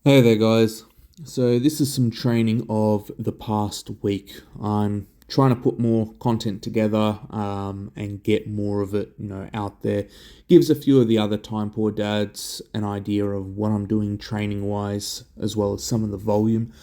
Hey there, guys. So, this is some training of the past week. I'm trying to put more content together and get more of it, out there. Gives a few of the other time poor dads an idea of what I'm doing training wise, as well as some of the volume.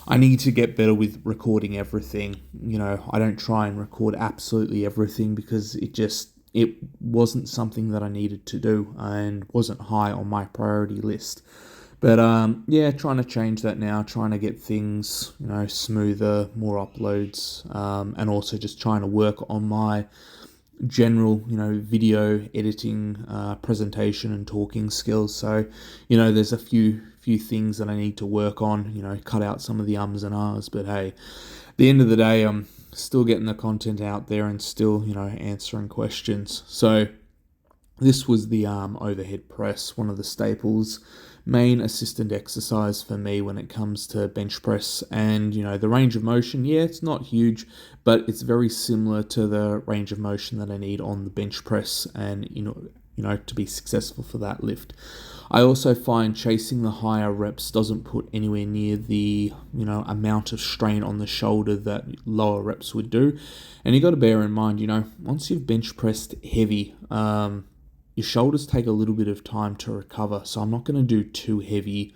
I need to get better with recording everything. I don't try and record absolutely everything because it wasn't something that I needed to do and wasn't high on my priority list. But yeah, trying to change that now, trying to get things, smoother, more uploads, and also just trying to work on my general, video editing, presentation, and talking skills. So, there's a few things that I need to work on. Cut out some of the ums and ahs. But hey, at the end of the day, I'm still getting the content out there and still, answering questions. So this was the overhead press, one of the staples, main assistant exercise for me when it comes to bench press. And, the range of motion, yeah, it's not huge, but it's very similar to the range of motion that I need on the bench press and, to be successful for that lift. I also find chasing the higher reps doesn't put anywhere near the, amount of strain on the shoulder that lower reps would do. And you got to bear in mind, once you've bench pressed heavy, your shoulders take a little bit of time to recover. So I'm not going to do too heavy,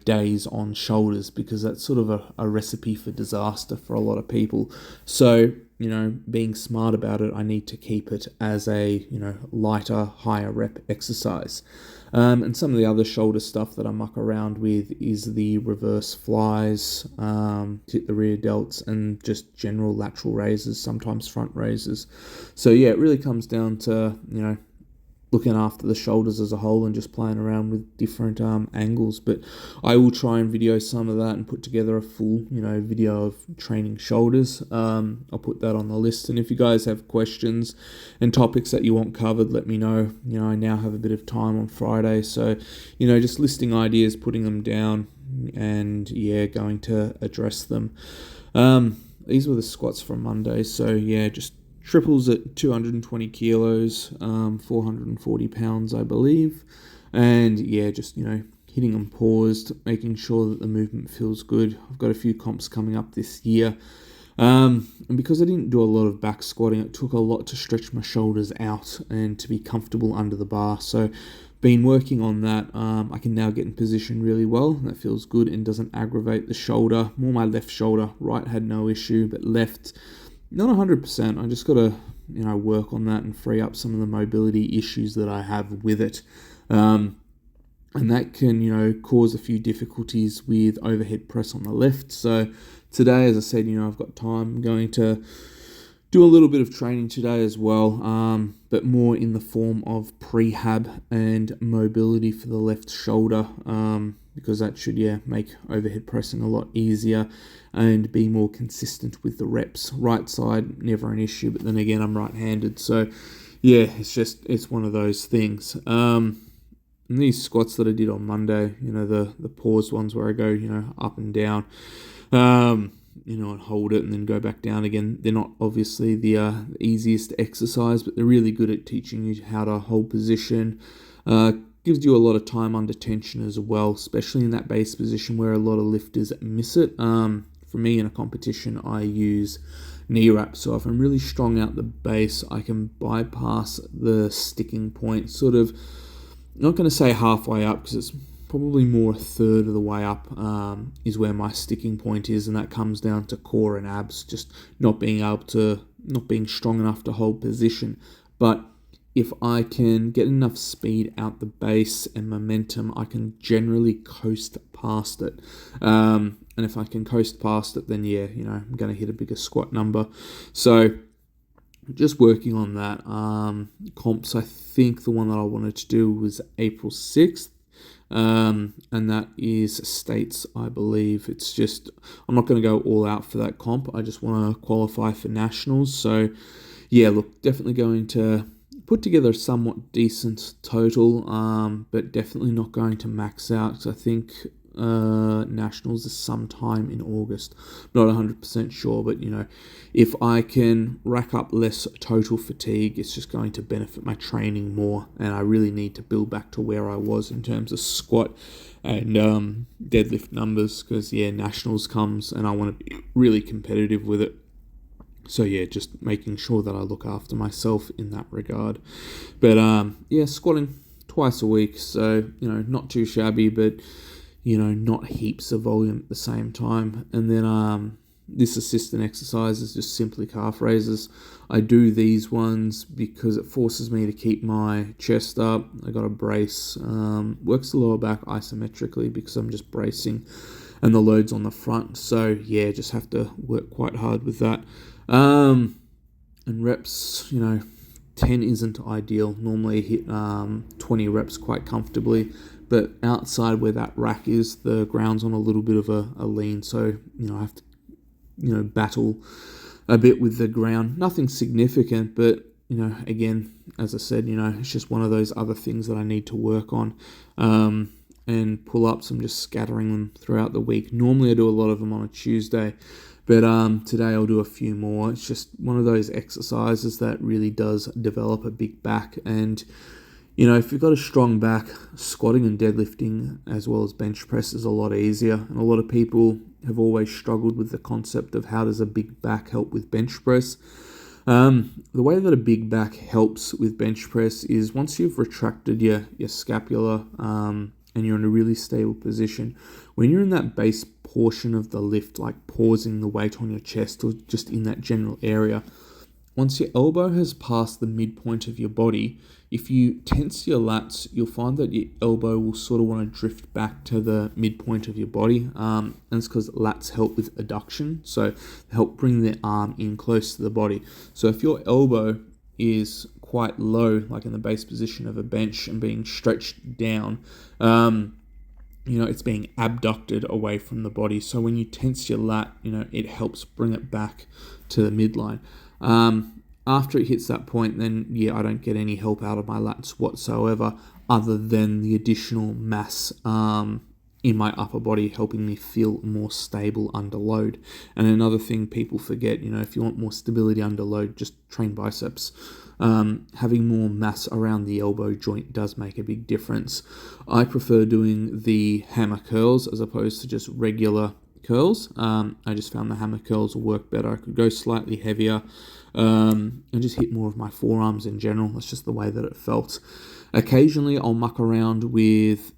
days on shoulders because that's sort of a recipe for disaster for a lot of people. So, being smart about it, I need to keep it as a, lighter, higher rep exercise. And some of the other shoulder stuff that I muck around with is the reverse flies, hit the rear delts, and just general lateral raises, sometimes front raises. So yeah, it really comes down to, looking after the shoulders as a whole and just playing around with different angles. But I will try and video some of that and put together a full, video of training shoulders. I'll put that on the list. And if you guys have questions and topics that you want covered, let me know. I now have a bit of time on Friday. So, just listing ideas, putting them down, and yeah, going to address them. These were the squats from Monday. So yeah, just triples at 220 kilos, 440 pounds, I believe. And yeah, just, hitting them paused, making sure that the movement feels good. I've got a few comps coming up this year. And because I didn't do a lot of back squatting, it took a lot to stretch my shoulders out and to be comfortable under the bar. So been working on that. I can now get in position really well. That feels good and doesn't aggravate the shoulder. More my left shoulder. Right had no issue, but left, not 100%. I just got to, work on that and free up some of the mobility issues that I have with it. And that can, cause a few difficulties with overhead press on the left. So today, as I said, I've got time. I'm going to do a little bit of training today as well, but more in the form of prehab and mobility for the left shoulder, because that should, make overhead pressing a lot easier and be more consistent with the reps. Right side, never an issue, but then again, I'm right-handed, so yeah, it's one of those things. And these squats that I did on Monday, the paused ones where I go, up and down, and hold it and then go back down again. They're not obviously the easiest exercise, but they're really good at teaching you how to hold position. Gives you a lot of time under tension as well, especially in that base position where a lot of lifters miss it. For me in a competition, I use knee wraps. So if I'm really strong out the base, I can bypass the sticking point, sort of, I'm not going to say halfway up because it's probably more a third of the way up is where my sticking point is, and that comes down to core and abs, just not being strong enough to hold position. But if I can get enough speed out the base and momentum, I can generally coast past it. And if I can coast past it, then yeah, I'm going to hit a bigger squat number. So just working on that. Comps, I think the one that I wanted to do was April 6th. And that is states, I believe. It's just, I'm not going to go all out for that comp. I just want to qualify for nationals. So yeah, look, definitely going to put together a somewhat decent total, but definitely not going to max out. I think nationals is sometime in August. Not 100% sure, but if I can rack up less total fatigue, it's just going to benefit my training more, and I really need to build back to where I was in terms of squat and deadlift numbers, because nationals comes and I want to be really competitive with it. So just making sure that I look after myself in that regard. But squatting twice a week, so not too shabby, but not heaps of volume at the same time. And then this assistant exercise is just simply calf raises. I do these ones because it forces me to keep my chest up. I got a brace. Works the lower back isometrically because I'm just bracing, and the load's on the front. So just have to work quite hard with that. And reps, 10 isn't ideal. Normally hit 20 reps quite comfortably, but outside where that rack is, the ground's on a little bit of a lean, so I have to battle a bit with the ground. Nothing significant, but again, as I said, it's just one of those other things that I need to work on. And pull-ups, I'm just scattering them throughout the week. Normally I do a lot of them on a Tuesday, but today I'll do a few more. It's just one of those exercises that really does develop a big back. And, if you've got a strong back, squatting and deadlifting as well as bench press is a lot easier. And a lot of people have always struggled with the concept of how does a big back help with bench press. The way that a big back helps with bench press is once you've retracted your scapula and you're in a really stable position, when you're in that base portion of the lift, like pausing the weight on your chest or just in that general area, once your elbow has passed the midpoint of your body, if you tense your lats, you'll find that your elbow will sort of want to drift back to the midpoint of your body. And it's because lats help with adduction, so they help bring the arm in close to the body. So if your elbow is quite low, like in the base position of a bench and being stretched down, it's being abducted away from the body. So when you tense your lat, it helps bring it back to the midline. After it hits that point, then I don't get any help out of my lats whatsoever, other than the additional mass in my upper body helping me feel more stable under load. And another thing people forget, if you want more stability under load, just train biceps. Having more mass around the elbow joint does make a big difference. I prefer doing the hammer curls as opposed to just regular curls. I just found the hammer curls will work better. I could go slightly heavier and just hit more of my forearms in general. That's just the way that it felt. Occasionally I'll muck around with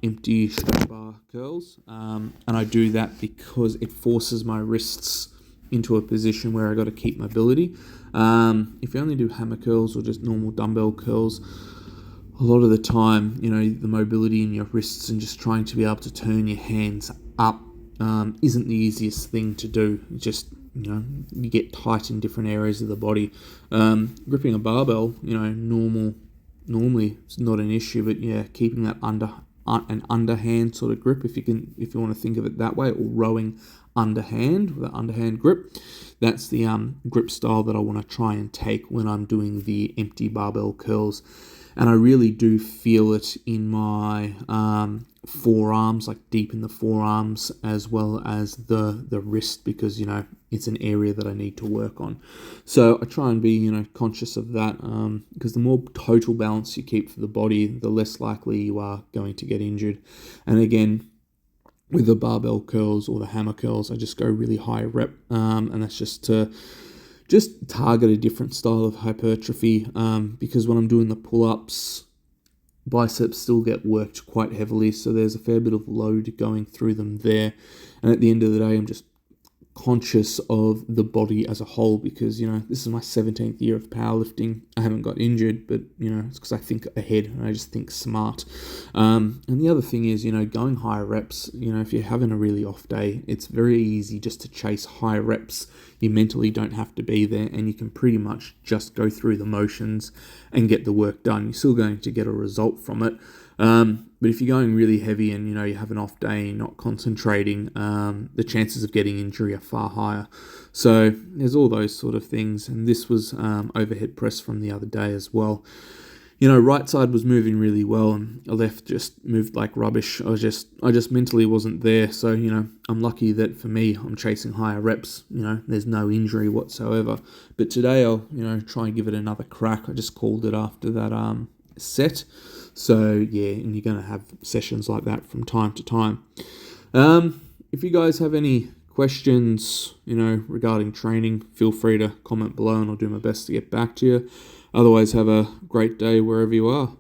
empty stretch bar curls, and I do that because it forces my wrists into a position where I got to keep mobility. If you only do hammer curls or just normal dumbbell curls, a lot of the time, the mobility in your wrists and just trying to be able to turn your hands up isn't the easiest thing to do. Just, you get tight in different areas of the body. Gripping a barbell, normally it's not an issue, but keeping that an underhand sort of grip, if you want to think of it that way, or rowing underhand with an underhand grip. That's the grip style that I want to try and take when I'm doing the empty barbell curls. And I really do feel it in my forearms, like deep in the forearms, as well as the wrist, because it's an area that I need to work on. So I try and be conscious of that, because the more total balance you keep for the body, the less likely you are going to get injured. And again, with the barbell curls or the hammer curls, I just go really high rep, and that's just to target a different style of hypertrophy, because when I'm doing the pull-ups, biceps still get worked quite heavily, so there's a fair bit of load going through them there. And at the end of the day, I'm just conscious of the body as a whole, because this is my 17th year of powerlifting. I haven't got injured, but it's because I think ahead and I just think smart. And the other thing is, going high reps, if you're having a really off day, it's very easy just to chase high reps. You mentally don't have to be there, and you can pretty much just go through the motions and get the work done. You're still going to get a result from it. But if you're going really heavy and you have an off day and you're not concentrating, the chances of getting injury are far higher. So there's all those sort of things. And this was overhead press from the other day as well. right side was moving really well and left just moved like rubbish. I just mentally wasn't there. So, I'm lucky that for me, I'm chasing higher reps. There's no injury whatsoever. But today I'll, try and give it another crack. I just called it after that set. So, yeah, and you're going to have sessions like that from time to time. If you guys have any questions, regarding training, feel free to comment below and I'll do my best to get back to you. Otherwise, have a great day wherever you are.